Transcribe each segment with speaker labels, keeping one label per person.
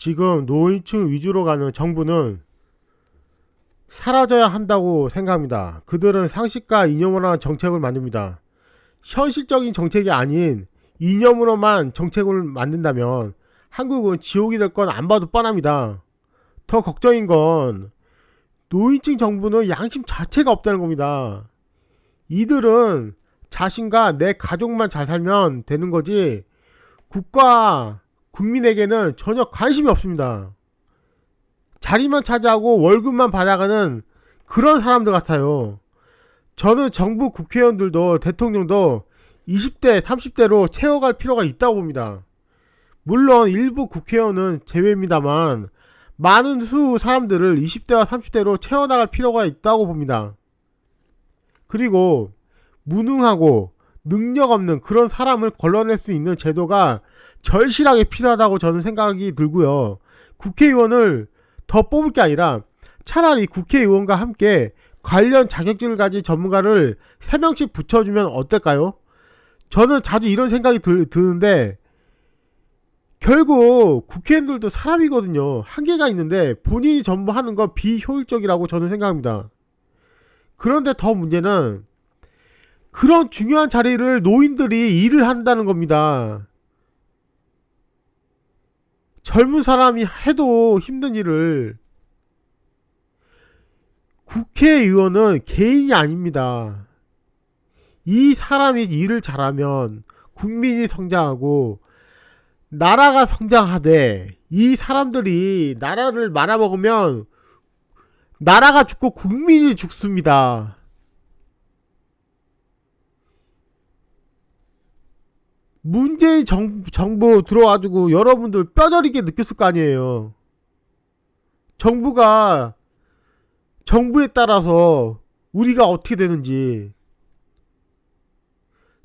Speaker 1: 지금 노인층 위주로 가는 정부는 사라져야 한다고 생각합니다. 그들은 상식과 이념으로만 정책을 만듭니다. 현실적인 정책이 아닌 이념으로만 정책을 만든다면 한국은 지옥이 될 건 안 봐도 뻔합니다. 더 걱정인 건 노인층 정부는 양심 자체가 없다는 겁니다. 이들은 자신과 내 가족만 잘 살면 되는 거지 국가 국민에게는 전혀 관심이 없습니다. 자리만 차지하고 월급만 받아가는 그런 사람들 같아요. 저는 정부 국회의원들도 대통령도 20대 30대로 채워갈 필요가 있다고 봅니다. 물론 일부 국회의원은 제외입니다만 많은 수 사람들을 20대와 30대로 채워나갈 필요가 있다고 봅니다. 그리고 무능하고 능력 없는 그런 사람을 걸러낼 수 있는 제도가 절실하게 필요하다고 저는 생각이 들고요. 국회의원을 더 뽑을 게 아니라 차라리 국회의원과 함께 관련 자격증을 가진 전문가를 3명씩 붙여주면 어떨까요? 저는 자주 이런 생각이 드는데 결국 국회의원들도 사람이거든요. 한계가 있는데 본인이 전부 하는 건 비효율적이라고 저는 생각합니다. 그런데 더 문제는 그런 중요한 자리를 노인들이 일을 한다는 겁니다. 젊은 사람이 해도 힘든 일을 국회의원은 개인이 아닙니다. 이 사람이 일을 잘하면 국민이 성장하고 나라가 성장하되 이 사람들이 나라를 말아먹으면 나라가 죽고 국민이 죽습니다. 문재인 정부 들어와가지고 여러분들 뼈저리게 느꼈을 거 아니에요. 정부에 따라서 우리가 어떻게 되는지.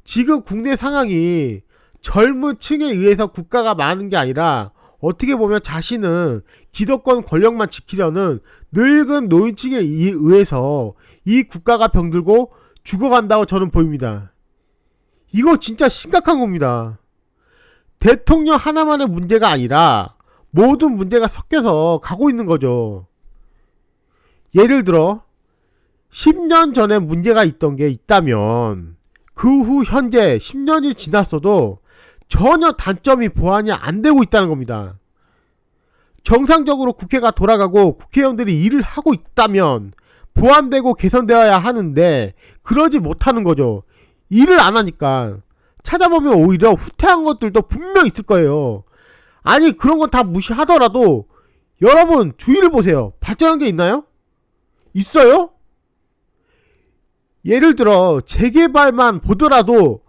Speaker 1: 지금 국내 상황이 젊은 층에 의해서 국가가 많은 게 아니라 어떻게 보면 자신은 기득권 권력만 지키려는 늙은 노인층에 의해서 이 국가가 병들고 죽어간다고 저는 보입니다. 이거 진짜 심각한 겁니다. 대통령 하나만의 문제가 아니라 모든 문제가 섞여서 가고 있는 거죠. 예를 들어 10년 전에 문제가 있던 게 있다면 그 후 현재 10년이 지났어도 전혀 단점이 보완이 안 되고 있다는 겁니다. 정상적으로 국회가 돌아가고 국회의원들이 일을 하고 있다면 보완되고 개선되어야 하는데 그러지 못하는 거죠. 일을 안 하니까. 찾아보면 오히려 후퇴한 것들도 분명 있을 거예요. 아니 그런 건 다 무시하더라도 여러분 주위를 보세요. 발전한 게 있나요? 있어요? 예를 들어 재개발만 보더라도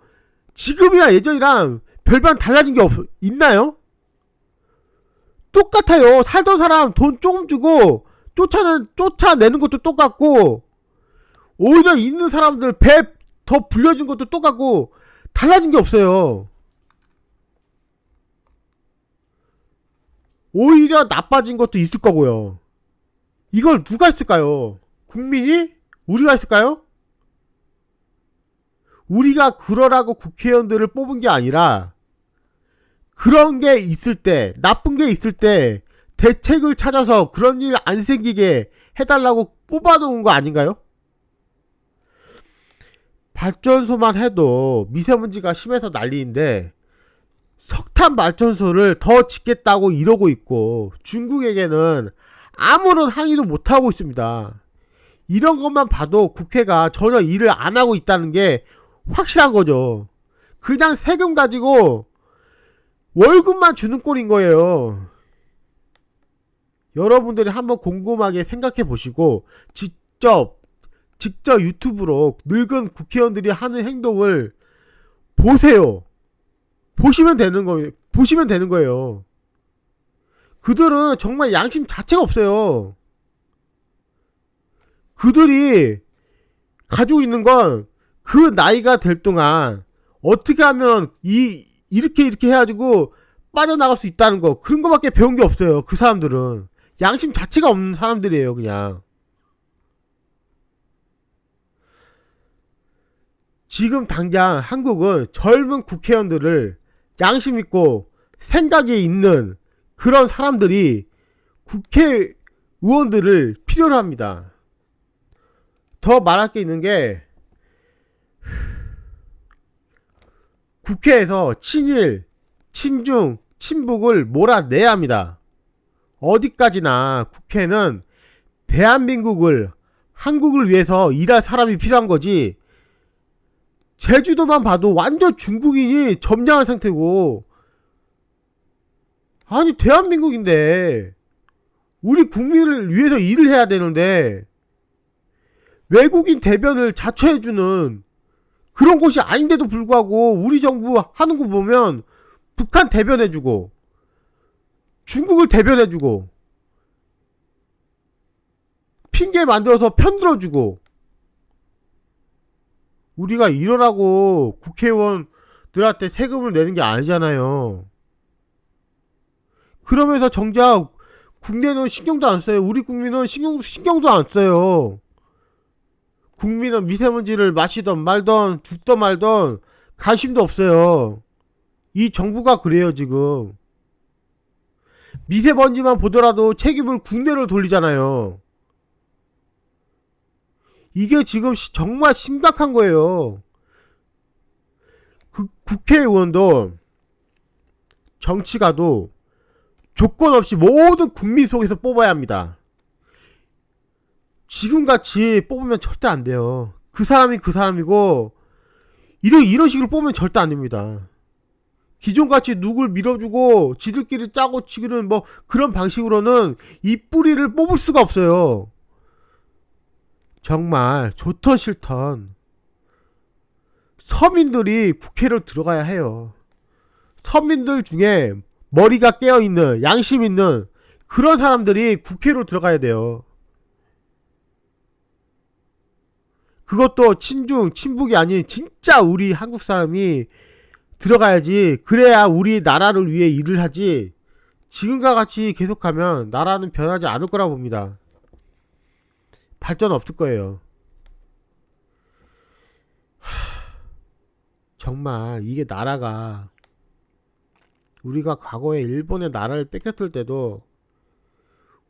Speaker 1: 지금이랑 예전이랑 별반 달라진 게 있나요? 똑같아요. 살던 사람 돈 조금 주고 쫓아내는 것도 똑같고 오히려 있는 사람들 배 더 불려준 것도 똑같고 달라진 게 없어요. 오히려 나빠진 것도 있을 거고요. 이걸 누가 했을까요? 국민이? 우리가 했을까요? 우리가 그러라고 국회의원들을 뽑은 게 아니라 그런 게 있을 때, 나쁜 게 있을 때 대책을 찾아서 그런 일 안 생기게 해달라고 뽑아놓은 거 아닌가요? 발전소만 해도 미세먼지가 심해서 난리인데 석탄 발전소를 더 짓겠다고 이러고 있고 중국에게는 아무런 항의도 못하고 있습니다. 이런 것만 봐도 국회가 전혀 일을 안 하고 있다는 게 확실한 거죠. 그냥 세금 가지고 월급만 주는 꼴인 거예요. 여러분들이 한번 곰곰하게 생각해 보시고 직접 유튜브로 늙은 국회의원들이 하는 행동을 보세요. 보시면 되는 거예요. 그들은 정말 양심 자체가 없어요. 그들이 가지고 있는 건 그 나이가 될 동안 어떻게 하면 이렇게 해가지고 빠져나갈 수 있다는 거, 그런 거밖에 배운 게 없어요. 그 사람들은 양심 자체가 없는 사람들이에요. 그냥 지금 당장 한국은 젊은 국회의원들을 양심 있고 생각이 있는 그런 사람들이 국회의원들을 필요로 합니다. 더 말할 게 있는 게 국회에서 친일, 친중, 친북을 몰아내야 합니다. 어디까지나 국회는 대한민국을, 한국을 위해서 일할 사람이 필요한 거지. 제주도만 봐도 완전 중국인이 점령한 상태고, 아니 대한민국인데 우리 국민을 위해서 일을 해야 되는데 외국인 대변을 자처해주는 그런 곳이 아닌데도 불구하고 우리 정부 하는 거 보면 북한 대변해주고 중국을 대변해주고 핑계 만들어서 편들어주고, 우리가 이러라고 국회의원들한테 세금을 내는 게 아니잖아요. 그러면서 정작 국내는 신경도 안 써요. 우리 국민은 신경도 안 써요. 국민은 미세먼지를 마시던 말던 죽던 말던 관심도 없어요. 이 정부가 그래요 지금. 미세먼지만 보더라도 책임을 국내로 돌리잖아요. 이게 지금 정말 심각한 거예요. 국회의원도 정치가도 조건 없이 모든 국민 속에서 뽑아야 합니다. 지금같이 뽑으면 절대 안 돼요. 그 사람이 그 사람이고 이런 식으로 뽑으면 절대 안 됩니다. 기존같이 누굴 밀어주고 지들끼리 짜고 치기는 뭐 그런 방식으로는 이 뿌리를 뽑을 수가 없어요. 정말 좋던 싫던 서민들이 국회로 들어가야 해요. 서민들 중에 머리가 깨어있는 양심 있는 그런 사람들이 국회로 들어가야 돼요. 그것도 친중 친북이 아닌 진짜 우리 한국 사람이 들어가야지. 그래야 우리 나라를 위해 일을 하지. 지금과 같이 계속하면 나라는 변하지 않을 거라 봅니다. 발전 없을 거예요. 정말 이게 나라가, 우리가 과거에 일본의 나라를 뺏겼을 때도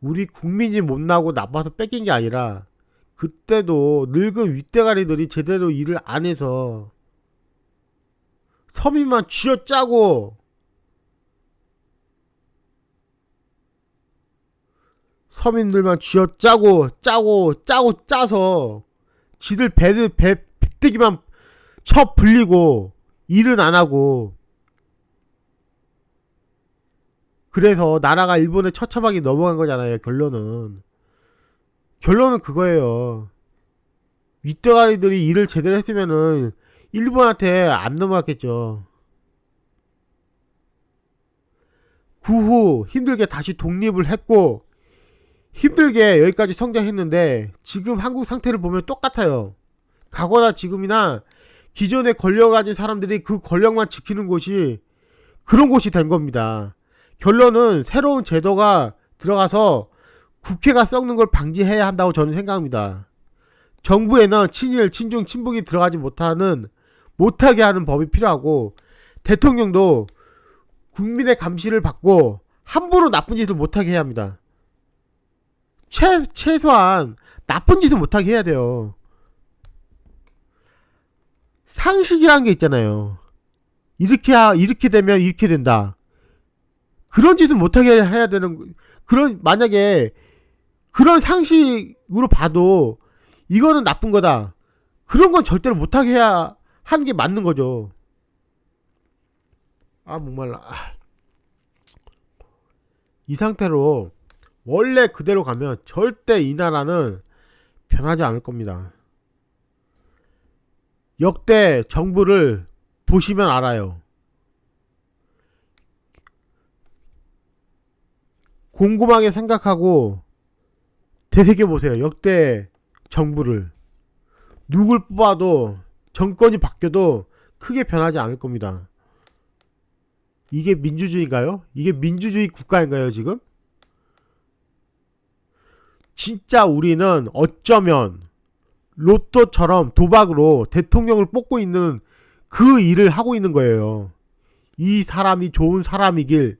Speaker 1: 우리 국민이 못나고 나빠서 뺏긴 게 아니라 그때도 늙은 윗대가리들이 제대로 일을 안 해서 서민만 쥐어짜고 서민들만 쥐어짜고 짜서 지들 배때기만 쳐 불리고 일은 안 하고, 그래서 나라가 일본의 처참하게 넘어간 거잖아요. 결론은 그거예요. 윗대가리들이 일을 제대로 했으면은 일본한테 안 넘어갔겠죠. 그 후 힘들게 다시 독립을 했고 힘들게 여기까지 성장했는데 지금 한국 상태를 보면 똑같아요. 과거나 지금이나 기존에 권력 가진 사람들이 그 권력만 지키는 곳이 그런 곳이 된 겁니다. 결론은 새로운 제도가 들어가서 국회가 썩는 걸 방지해야 한다고 저는 생각합니다. 정부에는 친일, 친중, 친북이 들어가지 못하게 하는 법이 필요하고, 대통령도 국민의 감시를 받고 함부로 나쁜 짓을 못하게 해야 합니다. 최소한 나쁜 짓을 못하게 해야 돼요. 상식이라는 게 있잖아요. 이렇게 되면 이렇게 된다. 그런 짓을 못하게 해야 되는, 만약에 그런 상식으로 봐도 이거는 나쁜 거다, 그런 건 절대로 못하게 해야 하는 게 맞는 거죠. 목말라. 이 상태로 원래 그대로 가면 절대 이 나라는 변하지 않을 겁니다. 역대 정부를 보시면 알아요. 곰곰하게 생각하고 되새겨보세요. 역대 정부를. 누굴 뽑아도 정권이 바뀌어도 크게 변하지 않을 겁니다. 이게 민주주의인가요? 이게 민주주의 국가인가요 지금? 진짜 우리는 어쩌면 로또처럼 도박으로 대통령을 뽑고 있는 그 일을 하고 있는 거예요. 이 사람이 좋은 사람이길,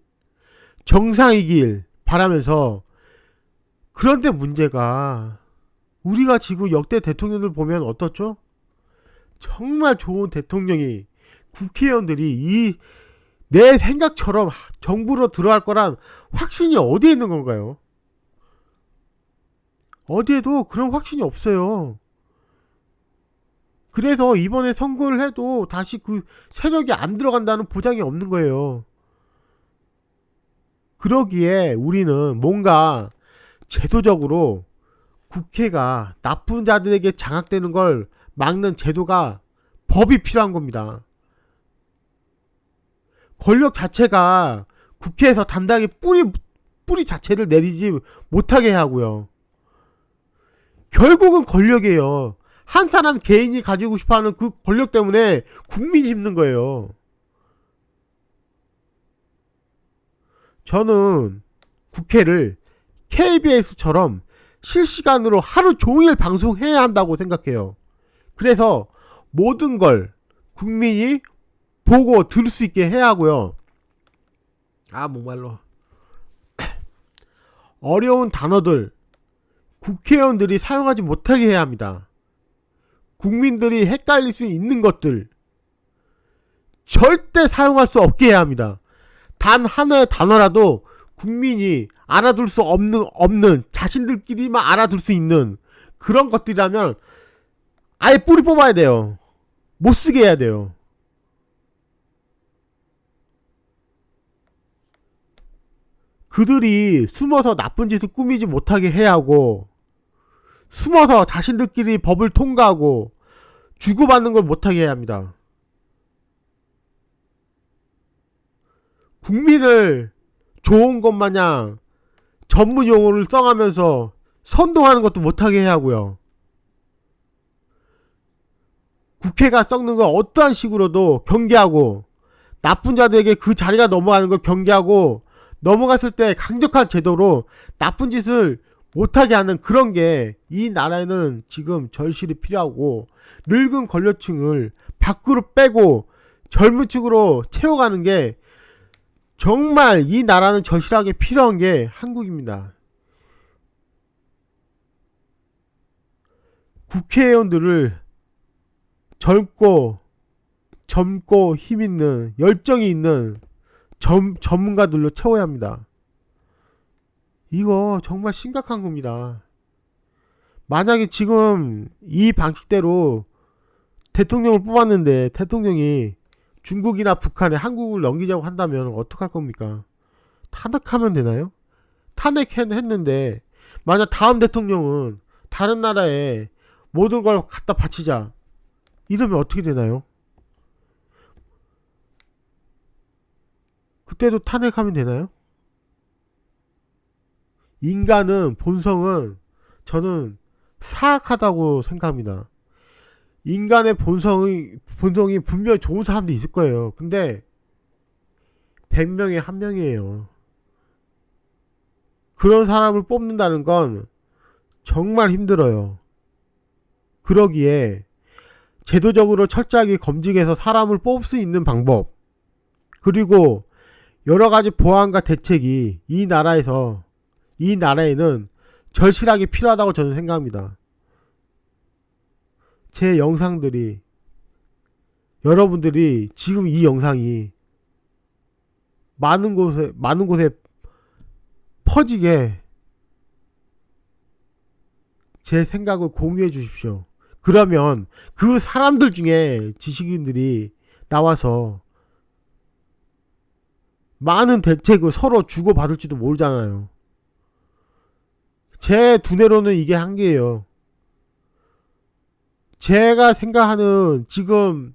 Speaker 1: 정상이길 바라면서, 그런데 문제가 우리가 지금 역대 대통령들 보면 어떻죠? 정말 좋은 대통령이, 국회의원들이 이 내 생각처럼 정부로 들어갈 거란 확신이 어디에 있는 건가요? 어디에도 그런 확신이 없어요. 그래서 이번에 선거를 해도 다시 그 세력이 안 들어간다는 보장이 없는 거예요. 그러기에 우리는 뭔가 제도적으로 국회가 나쁜 자들에게 장악되는 걸 막는 제도가, 법이 필요한 겁니다. 권력 자체가 국회에서 단단하게 뿌리 자체를 내리지 못하게 하고요. 결국은 권력이에요. 한 사람 개인이 가지고 싶어하는 그 권력 때문에 국민이 힘든 거예요. 저는 국회를 KBS처럼 실시간으로 하루 종일 방송해야 한다고 생각해요. 그래서 모든 걸 국민이 보고 들을 수 있게 해야 하고요. 목말로. 어려운 단어들 국회의원들이 사용하지 못하게 해야 합니다. 국민들이 헷갈릴 수 있는 것들 절대 사용할 수 없게 해야 합니다. 단 하나의 단어라도 국민이 알아둘 수 없는 자신들끼리만 알아둘 수 있는 그런 것들이라면 아예 뿌리 뽑아야 돼요. 못 쓰게 해야 돼요. 그들이 숨어서 나쁜 짓을 꾸미지 못하게 해야 하고, 숨어서 자신들끼리 법을 통과하고 주고받는 걸 못하게 해야 합니다. 국민을 좋은 것 마냥 전문 용어를 써가면서 선동하는 것도 못하게 해야 하고요. 국회가 썩는 걸 어떠한 식으로도 경계하고, 나쁜 자들에게 그 자리가 넘어가는 걸 경계하고, 넘어갔을 때 강력한 제도로 나쁜 짓을 못하게 하는 그런 게 이 나라에는 지금 절실히 필요하고, 늙은 권력층을 밖으로 빼고 젊은 층으로 채워가는 게 정말 이 나라는 절실하게 필요한 게 한국입니다. 국회의원들을 젊고 힘있는, 열정이 있는 전문가들로 채워야 합니다. 이거 정말 심각한 겁니다. 만약에 지금 이 방식대로 대통령을 뽑았는데 대통령이 중국이나 북한에 한국을 넘기자고 한다면 어떡할 겁니까? 탄핵하면 되나요? 탄핵했는데 만약 다음 대통령은 다른 나라에 모든 걸 갖다 바치자 이러면 어떻게 되나요? 그때도 탄핵하면 되나요? 인간은 본성은 저는 사악하다고 생각합니다. 인간의 본성이 분명히 좋은 사람도 있을 거예요. 근데 100명에 1명이에요. 그런 사람을 뽑는다는 건 정말 힘들어요. 그러기에 제도적으로 철저하게 검증해서 사람을 뽑을 수 있는 방법, 그리고 여러가지 보안과 대책이 이 나라에는 절실하게 필요하다고 저는 생각합니다. 제 영상들이, 여러분들이 지금 이 영상이 많은 곳에 퍼지게 제 생각을 공유해 주십시오. 그러면 그 사람들 중에 지식인들이 나와서 많은 대책을 서로 주고받을지도 모르잖아요. 제 두뇌로는 이게 한계예요. 제가 생각하는 지금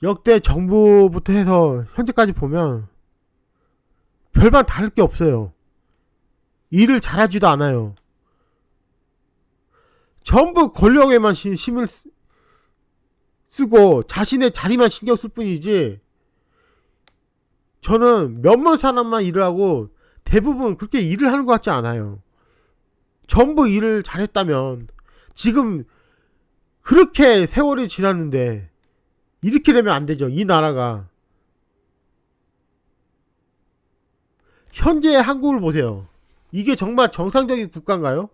Speaker 1: 역대 정부부터 해서 현재까지 보면 별반 다를 게 없어요. 일을 잘하지도 않아요. 전부 권력에만 힘을 쓰고 자신의 자리만 신경 쓸 뿐이지, 저는 몇몇 사람만 일을 하고 대부분 그렇게 일을 하는 것 같지 않아요. 전부 일을 잘했다면 지금 그렇게 세월이 지났는데 이렇게 되면 안 되죠. 이 나라가 현재의 한국을 보세요. 이게 정말 정상적인 국가인가요?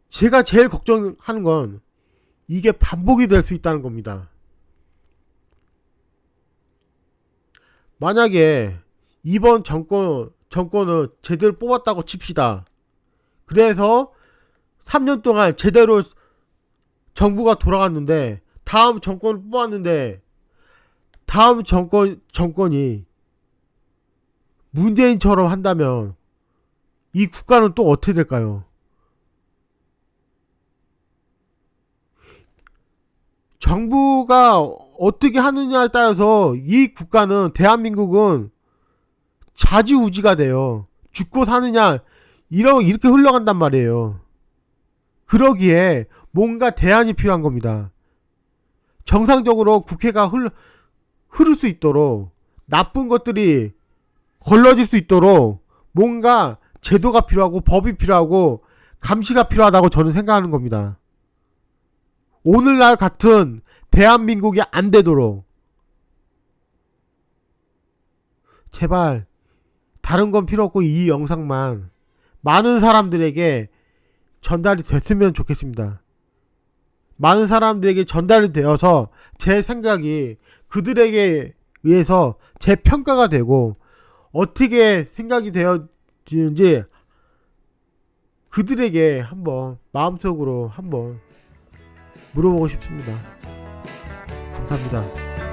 Speaker 1: 제가 제일 걱정하는 건 이게 반복이 될 수 있다는 겁니다. 만약에 이번 정권을 제대로 뽑았다고 칩시다. 그래서 3년 동안 제대로 정부가 돌아갔는데 다음 정권을 뽑았는데 다음 정권이 문재인처럼 한다면 이 국가는 또 어떻게 될까요? 정부가 어떻게 하느냐에 따라서 이 국가는 대한민국은 좌지우지가 돼요. 죽고 사느냐 이렇게 흘러간단 말이에요. 그러기에 뭔가 대안이 필요한 겁니다. 정상적으로 국회가 흐를 수 있도록 나쁜 것들이 걸러질 수 있도록 뭔가 제도가 필요하고 법이 필요하고 감시가 필요하다고 저는 생각하는 겁니다. 오늘날 같은 대한민국이 안 되도록 제발 다른 건 필요 없고 이 영상만 많은 사람들에게 전달이 됐으면 좋겠습니다. 많은 사람들에게 전달이 되어서 제 생각이 그들에게 의해서 재평가가 되고 어떻게 생각이 되어지는지 그들에게 한번 마음속으로 한번 물어보고 싶습니다. 감사합니다.